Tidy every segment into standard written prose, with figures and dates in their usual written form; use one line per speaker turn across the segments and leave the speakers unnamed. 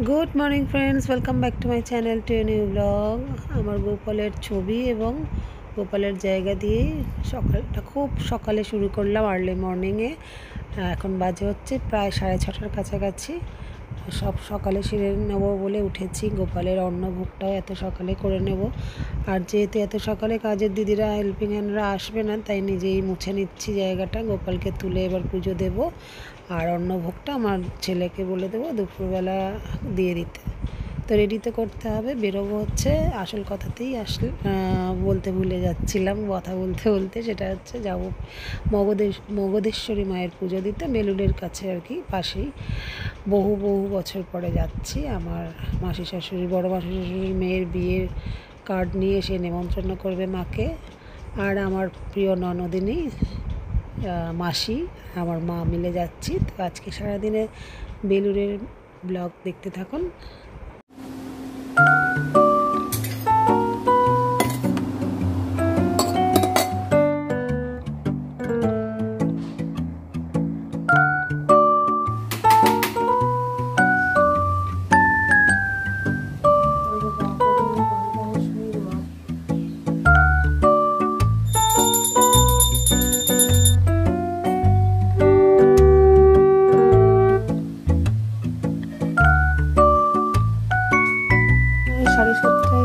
Good morning friends, welcome back to my channel to a new blog. আমার গোপালের ছবি এবং গোপালের জায়গা দিয়ে সকালটা খুব সকালে শুরু করলাম, আর্লি মর্নিংয়ে। এখন বাজে হচ্ছে প্রায় 6:30টার কাছাকাছি। সব সকালে সেরে নেবো বলে উঠেছি। গোপালের অন্নভোগটাও এত সকালে করে নেব। আর যেহেতু এত সকালে কাজের দিদিরা হেল্পিং হ্যান্ডরা আসবে না, তাই নিজেই মুছে নিচ্ছি জায়গাটা। গোপালকে তুলে এবার পুজো দেব। আর অন্নভোগটা আমার ছেলেকে বলে দেবো দুপুরবেলা দিয়ে দিতে। তো রেডি তো করতে হবে, বেরোবো হচ্ছে। আসল কথাতেই বলতে ভুলে যাচ্ছিলাম কথা বলতে বলতে, সেটা হচ্ছে যাবো মগধেশ্বরী মায়ের পুজো দিতে, মেলুনের কাছে আর কি, পাশেই। বহু বছর পরে যাচ্ছি। আমার মাসি শাশুড়ি, বড় মাসি শাশুড়ির মেয়ের বিয়ের কার্ড নিয়ে সে নেমন্ত্রণ করবে মাকে। আর আমার প্রিয় ননদিনী মাসি, আমার মা মিলে যাচ্ছি। তো আজকে সারাদিনে বেলুড়ের ব্লগ দেখতে থাকুন।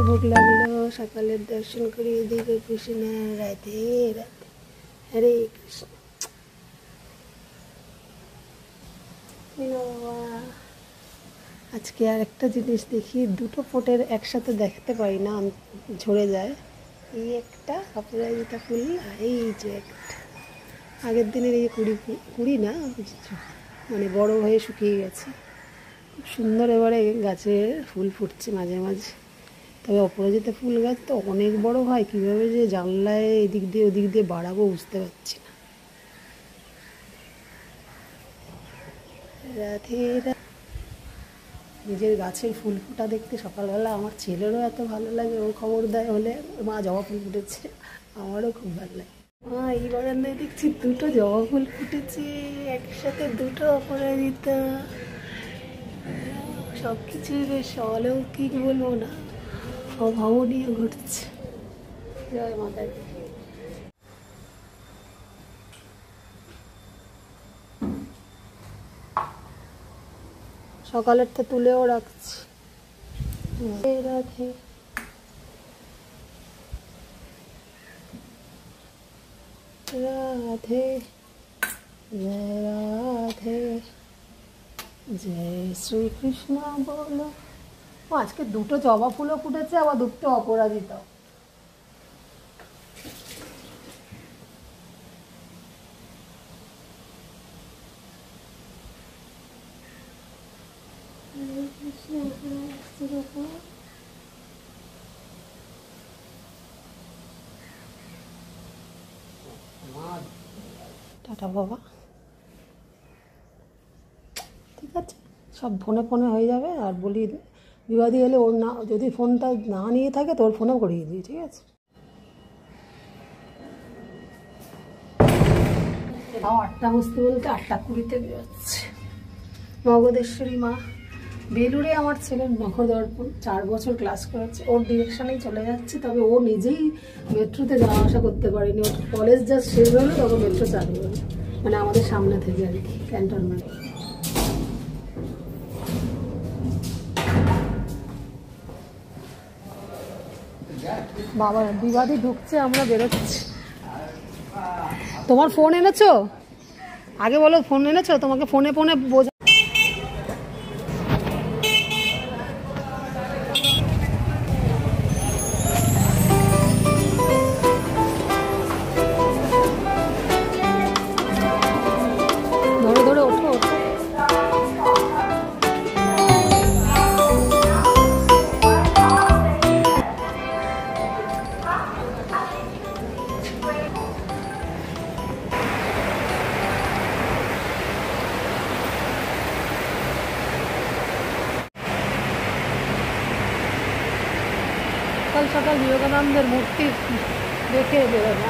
ভোগ লাগলো, সকালের দর্শন করি এদিকে কৃষ্ণ। রাধে রাধে, হরে কৃষ্ণ। আজকে আর একটা জিনিস দেখি, দুটো ফোটের একসাথে দেখতে পাই না, ঝরে যায়। এই একটা অপরাজিতা ফুল, আর এই যে একটা আগের দিনের এই কুড়ি না, মানে বড় হয়ে শুকিয়ে গেছে। খুব সুন্দর এবারে গাছে ফুল ফুটছে মাঝে মাঝে। তবে অপরাজিতা ফুল গাছ তো অনেক বড় হয়, কীভাবে যে জানলায় এদিক দিয়ে ওদিক দিয়ে বাড়াবো বুঝতে পারছি না। রাধে রাধে। নিজের গাছের ফুল ফোটা দেখতে সকালবেলা আমার ছেলেরও এত ভালো লাগে, ও খবর দেয় হলে মা জবা ফুল ফুটেছে, আমারও খুব ভালো লাগে। মা এই বারান্দায় দেখছি দুটো জবা ফুল ফুটেছে একসাথে, দুটো অপরাজিতা। সব কিছুই বেশ অলৌকিক বলবো না, অভাবনীয় ঘটছে। জয় মাতা দি। সকালেরটা তুলেও রাখছি। রাধে রাধে, জয় রাধে, জয় শ্রীকৃষ্ণ বলো। আজকে দুটো জবা ফুলও ফুটেছে, আবার দুটো অপরাজিতা। টাটা বাবা। ঠিক আছে, সব ফোনে ফোনে হয়ে যাবে। আর বলি বিবাদী এলে ওর না, যদি ফোনটা না নিয়ে থাকে তো ওর ফোনেও করিয়ে দিই, ঠিক আছে? তাও 8টা বসতে বলতে 8:20 বেরোচ্ছে। মগধেশ্বরী মা বেলুড়ে আমার ছেলের নখদর্পণ 4 বছর ক্লাস করেছে, ওর ডিরেকশনেই চলে যাচ্ছে। তবে ও নিজেই মেট্রোতে যাওয়া আসা করতে পারেনি, ওর কলেজ জাস্ট শেষ হলো তখন মেট্রো চালু হলো, মানে আমাদের সামনে থেকে আর কি, ক্যান্টনমেন্ট। বাবা বিবাদী ঢুকছে, আমরা বেরোচ্ছি। তোমার ফোন এনেছো? আগে বলো ফোন এনেছো, তোমাকে ফোনে ফোনে বোঝা। ধরে ধরে ওঠো ওঠো। সকাল সকাল বিবেকানন্দের মূর্তি দেখে বেরোবে।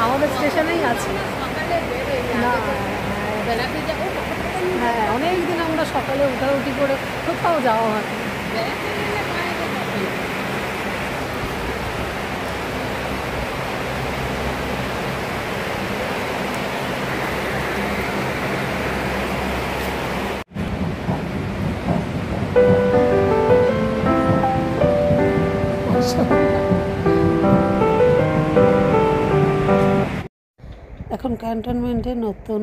আমাদের স্টেশনেই আছে। না, হ্যাঁ, সকালে উঠাউঠি করে কোথাও যাওয়া হয়। এখন ক্যান্টনমেন্টের নতুন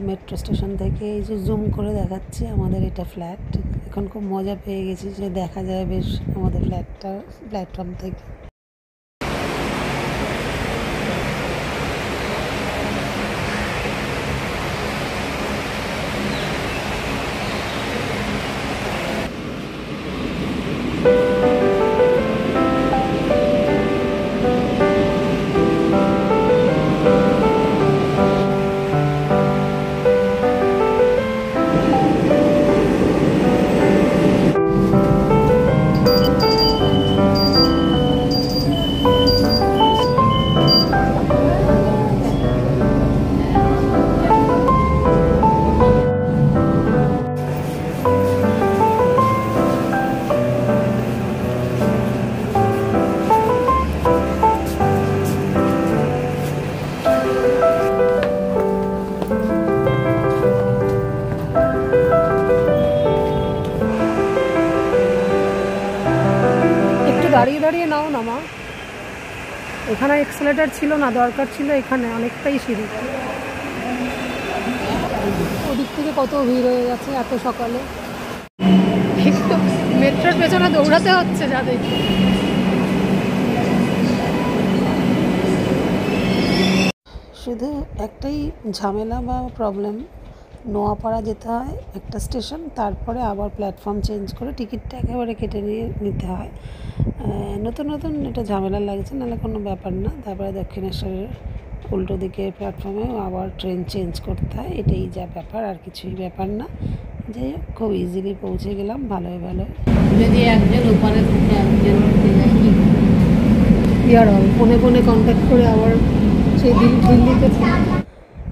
মেট্রো স্টেশন থেকে এই যে জুম করে দেখাচ্ছি আমাদের এটা ফ্ল্যাট। এখন খুব মজা পেয়ে গেছি যে দেখা যায় বেশ আমাদের ফ্ল্যাটটা প্ল্যাটফর্ম থেকে। দাঁড়িয়ে দাঁড়িয়ে নাও না মা, এখানে এক্সেলেটার ছিল না, দরকার ছিল এখানে অনেকটাই সিঁড়ি। ওদিক থেকে কত ভিড় হয়ে গেছে এত সকালে, মেট্রোর পেছনে দৌড়াতে হচ্ছে যাদের। শুধু একটাই ঝামেলা বা প্রবলেম, নোয়াপাড়া যেতে হয় একটা স্টেশন, তারপরে আবার প্ল্যাটফর্ম চেঞ্জ করে টিকিটটা একেবারে কেটে নিতে হয়। নতুন নতুন এটা ঝামেলা লাগছে, নাহলে কোনো ব্যাপার না। তারপরে দক্ষিণেশ্বরের উল্টো দিকে প্ল্যাটফর্মে আবার ট্রেন চেঞ্জ করতে হয়, এটাই যা ব্যাপার, আর কিছুই ব্যাপার না। যে খুব ইজিলি পৌঁছে গেলাম ভালোই ভালোই। যদি একজন ওপারে ইয়ার হবে ফোনে ফোনে কন্ট্যাক্ট করে আবার সেই দিল্লিতে।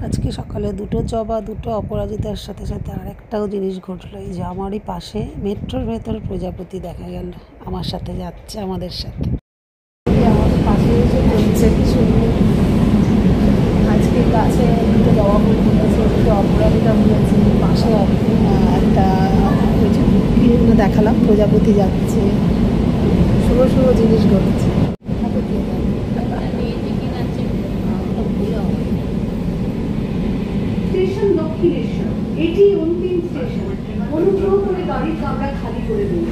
আজকে সকালে দুটো জবা, দুটো অপরাজিতার সাথে সাথে আরেকটাও জিনিস ঘটলো। এই যে আমারই পাশে মেট্রোর ভেতরে প্রজাপতি দেখা গেল, আমার সাথে যাচ্ছে, আমাদের সাথে। আমাদের পাশে এসে আজকে গাছে দুটো জবা ফুল ফুটেছে, দুটো অপরাজিতা ফুটেছে, পাশে একটা দেখালাম প্রজাপতি যাচ্ছে, শুভ শুভ জিনিস ঘটেছে।
স্টেশন দক্ষিণেশ্বর, এটি অন্তিম স্টেশন। অনুগ্রহ করে গাড়ির কামরা খালি করে দিন।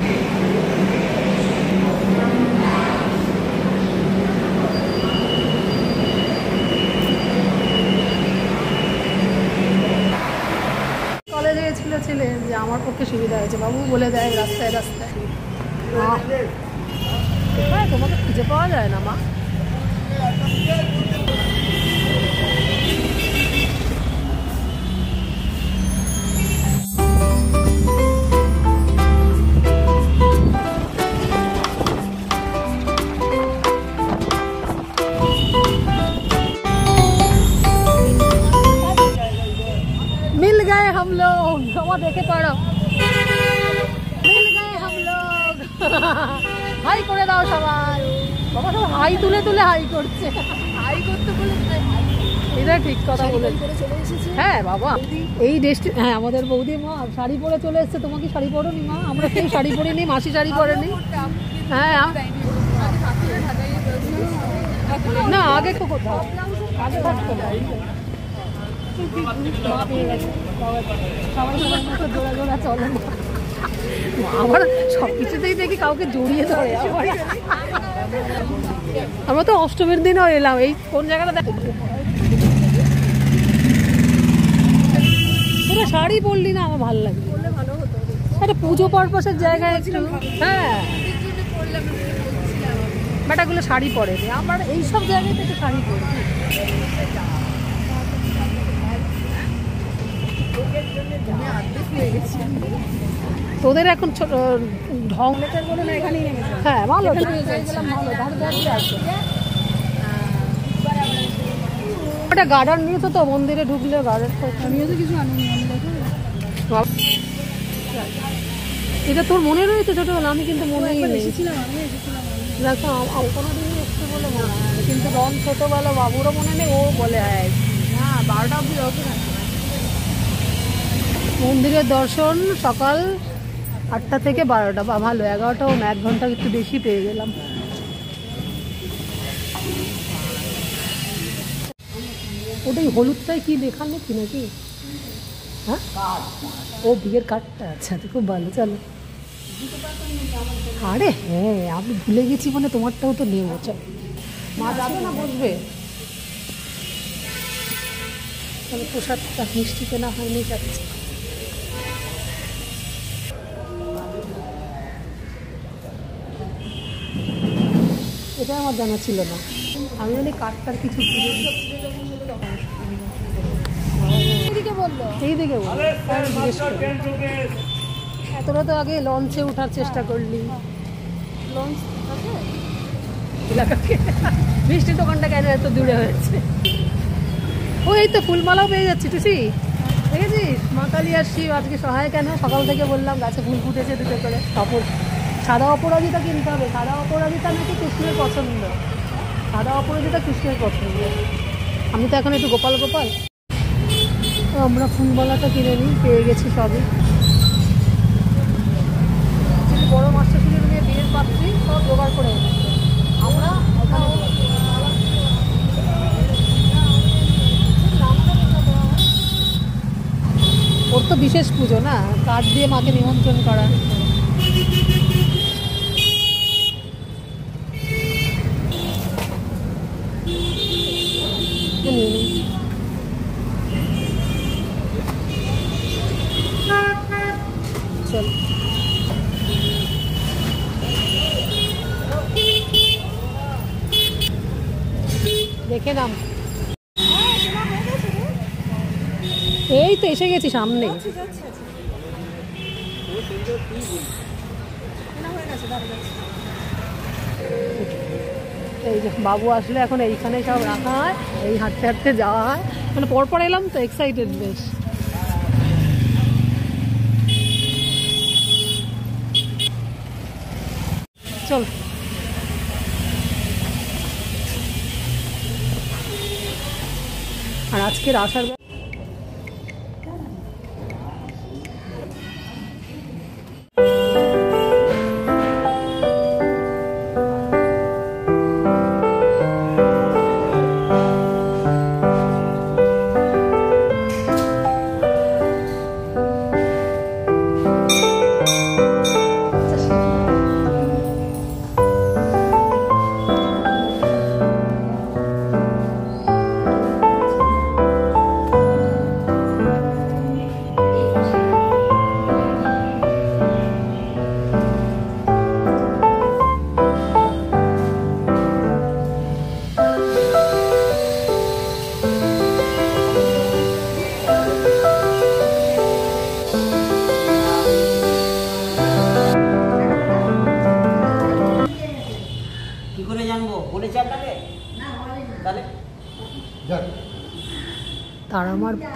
কলেজে গেছিল ছেলে, যে আমার পক্ষে সুবিধা হয়েছে, বাবু বলে দেয় রাস্তায় রাস্তায়। হ্যাঁ, তোমাকে খুঁজে পাওয়া যায় না মা। मिल गए हम लोग, देखे पड़ो, मिल गए हम लोग। হাই করে দাও সবাই। বাবা সব হাই তুলে তুলে হাই করছে, হাই করতে বলে এটা ঠিক কথা বলেছে। হ্যাঁ বাবা, এই ডেস্টি, হ্যাঁ আমাদের বৌদি মা শাড়ি পরে চলে এসছে। তোমাকে শাড়ি পরো নি মা? আমরা কেউ শাড়ি পরিনি, মাসি শাড়ি পরেনি। হ্যাঁ না, আগে তো কোথাও আগে থাকতো না। আমার সব কিছুতেই দেখি কাউকে জড়িয়ে ধরে। আমরা তো অষ্টমীর দিনও এলাম, এই কোন জায়গাটা দেখ, পুরো শাড়ি পরলি না, আমার ভালো লাগে। একটা পুজো পারপাসের জায়গায় একটু, হ্যাঁ বেটাগুলো শাড়ি পরে, আমার এইসব জায়গায় একটু শাড়ি পরে। তোদের এখন ঢং, হ্যাঁ ভালো, ওটা গার্ডেন নিয়েছো তো, মন্দিরে ঢুকলে গার্ডেন, আমিও তো কিছু আনিনি। এটা তোর মনে রয়েছে ছোটবেলা? আমি কিন্তু মনেই নেই।
এসেছিলাম আমি।
দেখো কোনোদিনই এসছে বলে মনে হয় না, কিন্তু রন ছোটবেলা বাবুরও মনে নেই, ও বলে আয়।
হ্যাঁ 12টা অবধি রয়েছে না।
মন্দিরের দর্শন সকাল 8টা থেকে 12টা, বা ভালো 11টা, 1 ঘন্টা একটু বেশি পেয়ে গেলাম। ওটাই হলুদটাই কি লেখা নাকি নাকি? হ্যাঁ, ও বিয়ের কার্ডটা। আচ্ছা তো খুব ভালো, চলো। আরে হ্যাঁ, আমি ভুলে গেছি, মানে তোমারটাও তো নেবো। চল, মা যাবে না, বসবে। তাহলে প্রসাদটা মিষ্টি কেনা হয়নি, যাচ্ছে। এটা আমার জানা ছিল না। আমি জানি কার্ডটার কিছু
এইদিকে বললো।
এইদিকে বল, জিজ্ঞেস করি। এতটা তো আগে লঞ্চে ওঠার চেষ্টা করলি।
লঞ্চ আছে
এলাকাকে মিষ্টির দোকানটা কেন এত দূরে হয়েছে? ও এই তো ফুলমালাও পেয়ে যাচ্ছি, টুসি দেখেছিস? মা কালী আর শিব আজকে সহায় কেন? সকাল থেকে বললাম গাছে ফুল ফুটেছে দুটো করে। সাদা অপরাজিতা কিনতে হবে। সাদা অপরাজিতা নাকি কৃষ্ণের পছন্দ। সাদা অপরাজিতা কৃষ্ণের পছন্দ। আমি তো এখন একটু গোপাল গোপাল। তো আমরা ফুলমালাটা কিনে নিই, পেয়ে গেছি সবই। বড় মাস্টার ছেলের মেয়ে বিয়ের পাত্রী সব জোগাড় করে এনেছে। আমরা ওখানে ওর তো বিশেষ পুজো না, কার্ড দিয়ে মাকে নিমন্ত্রণ করা। চল, দেখে নাম। এই তো এসে গেছি সামনে। এই যে বাবু আসলে এখন এইখানে সব রাখা হয়, এই হাঁটতে হাঁটতে যাওয়া হয়। মানে পরপর এলাম তো, এক্সাইটেড বেশ। চল, আর আজকের আসার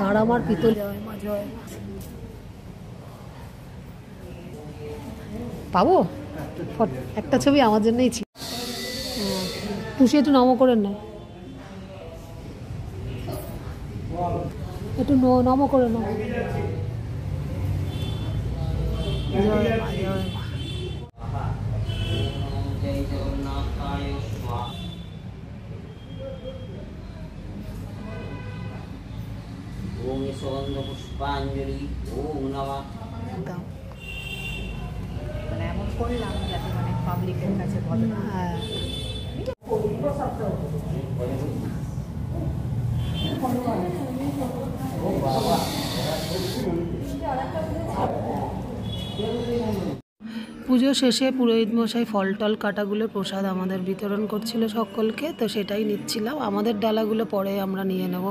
তারামার পিতল। পাবো একটা ছবি আমার জন্যই ছিল। টুসি একটু নমো করে না, একটু নমো করে নাও। জয় মা, জয় মা।
ওম সুগন্ধ পুষ্পাঞ্জলি ওম নমঃ।
মানে এমন করলাম যাতে মানে পাবলিকের কাছে ভালো।
হ্যাঁ, পুজো শেষে পুরোহিত মশাই ফল টল কাটাগুলো প্রসাদ আমাদের বিতরণ করছিল সকলকে, তো সেটাই নিচ্ছিলাম। আমাদের ডালাগুলো পরে আমরা নিয়ে নেব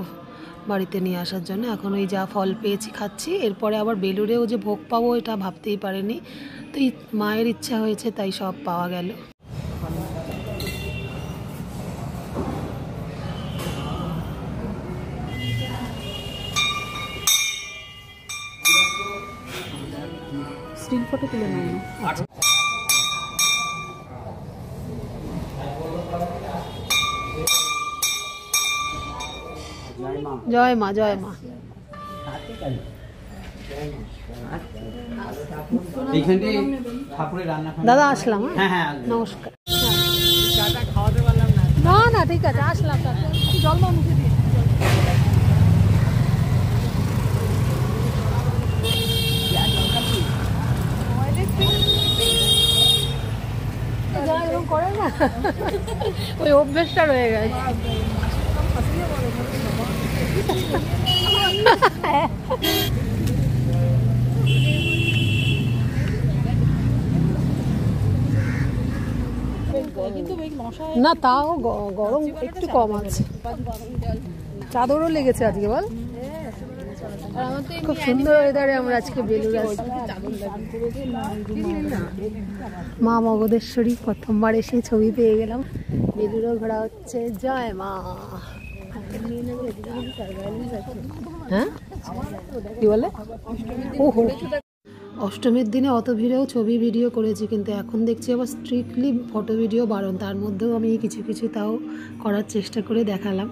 বাড়িতে নিয়ে আসার জন্য। এখন ওই যা ফল পেয়েছি খাচ্ছি, এরপরে আবার বেলুড়েও যে ভোগ পাবো এটা ভাবতেই পারিনি। তো মায়ের ইচ্ছা হয়েছে তাই সব পাওয়া গেল। স্টিল ফটো তুলে নাও না। আচ্ছা। জয় মা জয় মা। দাদা আসলাম। হ্যাঁ নমস্কার। না না ঠিক আছে আসলাম। জল মা মুখে দিয়ে এরকম করে না, ওই অভ্যেসটা রয়ে গেছে। না তাও গরম একটু কম আছে, চাদরও লেগেছে আজকে বল। খুব সুন্দর ওয়েদারে আমরা আজকে বেলুড় মা মগধেশ্বরী প্রথমবার এসে ছবি পেয়ে গেলাম। বেলুড়ও ঘোরা হচ্ছে। জয় মা। হ্যাঁ কি বলে? ওহো অষ্টমীর দিনে অত ভিড়েও ছবি ভিডিও করেছি, কিন্তু এখন দেখছি আবার স্ট্রিক্টলি ফটো ভিডিও বারণ। তার মধ্যেও আমি কিছু কিছু তাও করার চেষ্টা করে দেখালাম।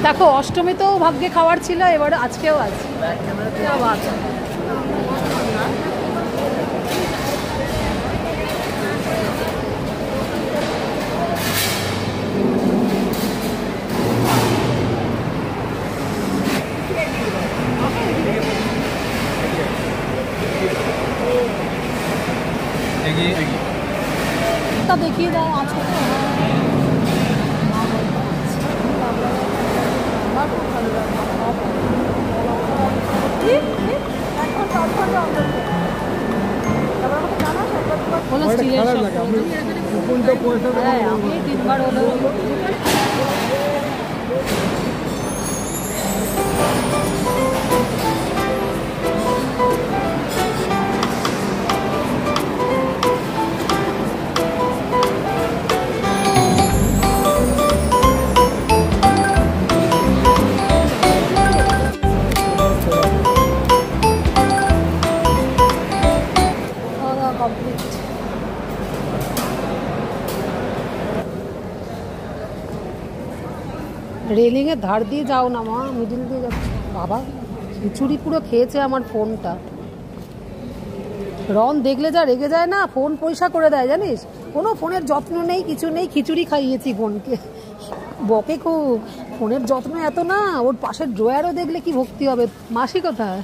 দেখো অষ্টমীতেও ভাগ্যে খাওয়ার ছিল, এবার আজকেও আছে। দেখিয়ে দাও আছে আমি 3 বার হলো। রেলিংয়ের ধার দিয়ে যাও না মা, মিডিল দিয়ে যাচ্ছে। বাবা খিচুড়ি পুরো খেয়েছে আমার ফোনটা। রন দেখলে যা রেগে যায় না, ফোন পয়সা করে দেয় জানিস। কোনো ফোনের যত্ন নেই, কিছু নেই, খিচুড়ি খাইয়েছি ফোনকে। বকে খুব, ফোনের যত্ন এত না। ওর পাশের ড্রয়ারও দেখলে কি ভক্তি হবে। মাসি কোথায়?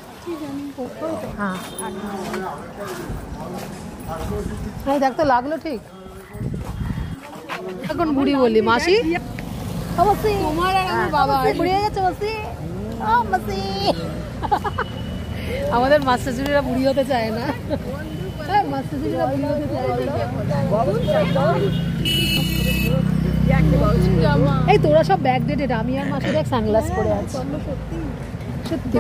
হ্যাঁ এই দেখ তো লাগলো ঠিক। এখন বুড়ি বলি মাসি। আমাদের মাস্টারচুরিরা বুড়ি হতে চায় না। এই তোরা সব ব্যাগ ডেটেড, আমি আর মাসি দেখ সানগ্লাস পরে আছি। সত্যি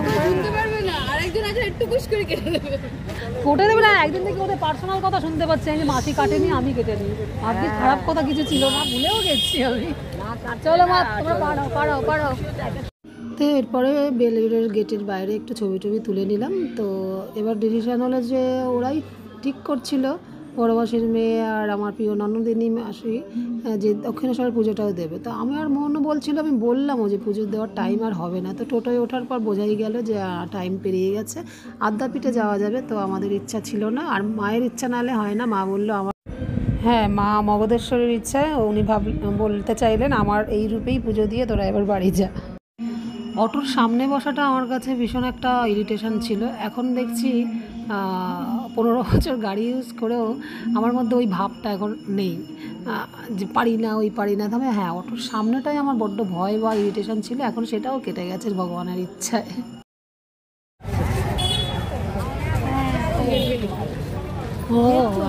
কোটে দেবে না, একদিন থেকে ওদের পার্সোনাল কথা শুনতে পাচ্ছি আমি। মাসি কাটেনি, আমি কেটে নিই। আজকে খারাপ কথা কিছু ছিল না, ভুলেও গেছি আমি। চলো মা তোমরা পাড়াও। তো এরপরে বেলুড়ের গেটের বাইরে একটু ছবি টবি তুলে নিলাম। তো এবার ডিসিশন হলো যে ওরাই ঠিক করছিল, বড় মাসির মেয়ে আর আমার প্রিয় ননদিনী মাসি, যে দক্ষিণেশ্বরের পুজোটাও দেবে। তো আমি আর মনও বলছিল, আমি বললামও যে পুজো দেওয়ার টাইম আর হবে না। তো টোটোয় ওঠার পর বোঝাই গেল যে টাইম পেরিয়ে গেছে, আদ্যাপীঠে যাওয়া যাবে। তো আমাদের ইচ্ছা ছিল না, আর মায়ের ইচ্ছা নাহলে হয় না। মা বললো আমার, হ্যাঁ মা মগধেশ্বরের ইচ্ছায় উনি বলতে চাইলেন আমার এই রূপেই পুজো দিয়ে তোরা এবার বাড়ি যা। অটোর সামনে বসাটা আমার কাছে ভীষণ একটা ইরিটেশন ছিল। এখন দেখছি 15 বছর গাড়ি ইউজ করেও আমার মধ্যে ওই ভাবটা এখন নেই যে পারি না। তবে হ্যাঁ অটোর সামনেটাই আমার বড্ড ভয় বা ইরিটেশন ছিল, এখন সেটাও কেটে গেছে ভগবানের ইচ্ছায়। ও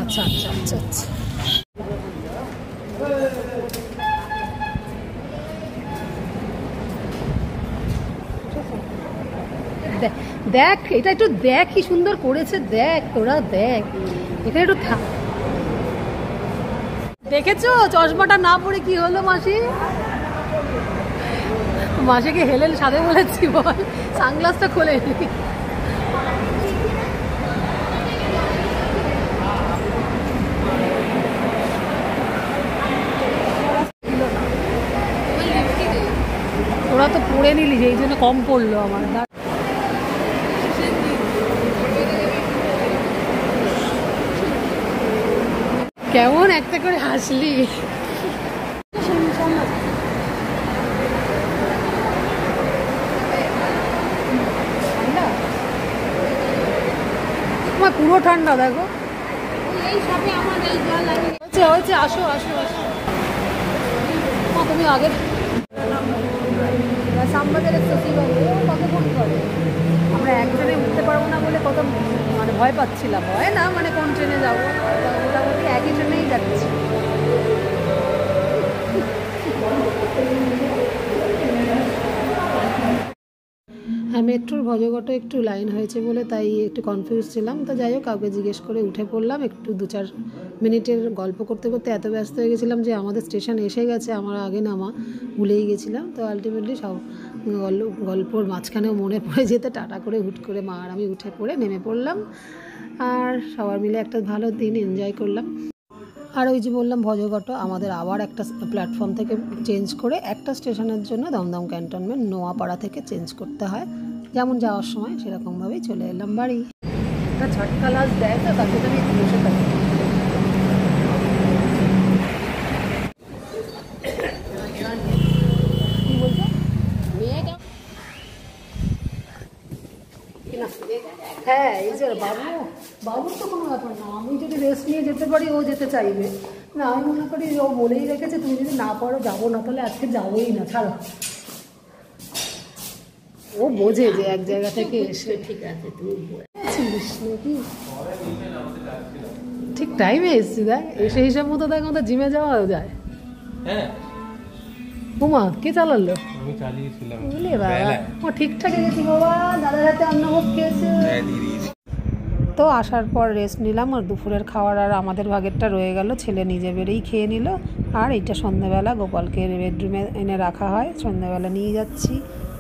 আচ্ছা। দেখ এটা একটু দেখ কি সুন্দর করেছে, দেখ তোরা দেখ, এখানে একটু থাক। দেখেছো চশমাটা না পরে কি হলো মাসি? মাসিকে হেলেন সাথে বলেছি বল, সানগ্লাসটা খোলে নি। তোরা তো পড়ে নিলি, এই জন্য কম পড়লো আমার। কেমন একটা করে হাসলি। পুরো ঠান্ডা দেখো। হয়েছে আসো আসো আসো। তুমি আগে শ্যামবাজারের সচিবালয় কতক্ষণ করে, আমরা এক ট্রেনে উঠতে পারবো না বলে কত মানে ভয় পাচ্ছিলাম। ভয় না মানে কোন ট্রেনে যাবো, মোটামুটি একই ট্রেনেই যাচ্ছি। হ্যাঁ, মেট্রোর ভজঘট একটু লাইন হয়েছে বলে তাই একটু কনফিউজ ছিলাম। তো যাই হোক কাউকে জিজ্ঞেস করে উঠে পড়লাম। একটু 2-4 মিনিটের গল্প করতে করতে এত ব্যস্ত হয়ে গেছিলাম যে আমাদের স্টেশন এসে গেছে, আমার আগে নামা ভুলেই গেছিলাম। তো আলটিমেটলি সব গল্পর মাঝখানেও মনে পড়ে যেতে টাটা করে হুট করে মা আর আমি উঠে পড়ে নেমে পড়লাম, আর সবার মিলে একটা ভালো দিন এনজয় করলাম। আর ওই যে বললাম ভজঘট আমাদের আবার একটা প্ল্যাটফর্ম থেকে চেঞ্জ করে একটা স্টেশনের জন্য দমদম ক্যান্টনমেন্ট নোয়াপাড়া থেকে চেঞ্জ করতে হয়, যেমন যাওয়ার সময় সেরকমভাবেই চলে এলাম বাড়ি। একটা ঝটকা লাস দেয় তো, তাকে তো আমি বসে থাকি। কি বলছো? হ্যাঁ এই যে বাবুর তো কোনো ব্যাপার না, আমি যদি রেস্ট নিয়ে যেতে পারি ও যেতে চাইবে না। আমি মনে করি ও বলেই রেখেছে তুমি যদি না পারো যাবো না, তাহলে আজকে যাবোই না, ছাড়ো। ও বোঝে যে এক জায়গা থেকে এসে ঠিক আছে তুমি নাকি ঠিক টাইমে এসছি, দেখ এসে হিসাব মতো দেখ আমাদের জিমে যাওয়াও যায়।
হ্যাঁ
উমা কে চালালো?
আমি চালিয়েছিলাম।
বুঝলি বাবা ও ঠিকঠাক গেছি বাবা, দাদার হাতে অন্নভোগ খেয়েছে। তো আসার পর রেস্ট নিলাম, আর দুপুরের খাওয়ার আর আমাদের ভাগেরটা রয়ে গেল, ছেলে নিজে বেড়েই খেয়ে নিল। আর এইটা সন্ধ্যেবেলা গোপালকে বেডরুমে এনে রাখা হয়, সন্ধ্যেবেলা নিয়ে যাচ্ছি।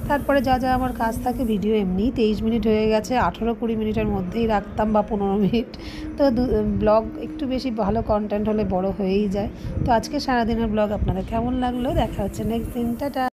তারপরে যা যা আমার কাজ থাকে, ভিডিও এমনি 23 মিনিট হয়ে গেছে, 18-20 মিনিটের মধ্যেই রাখতাম বা 15 মিনিট। তো ব্লগ একটু বেশি ভালো কন্টেন্ট হলে বড় হয়েই যায়। তো আজকে সারাদিনের ব্লগ আপনাদের কেমন লাগলো, দেখা হচ্ছে নেক্সট দিন, টাটা।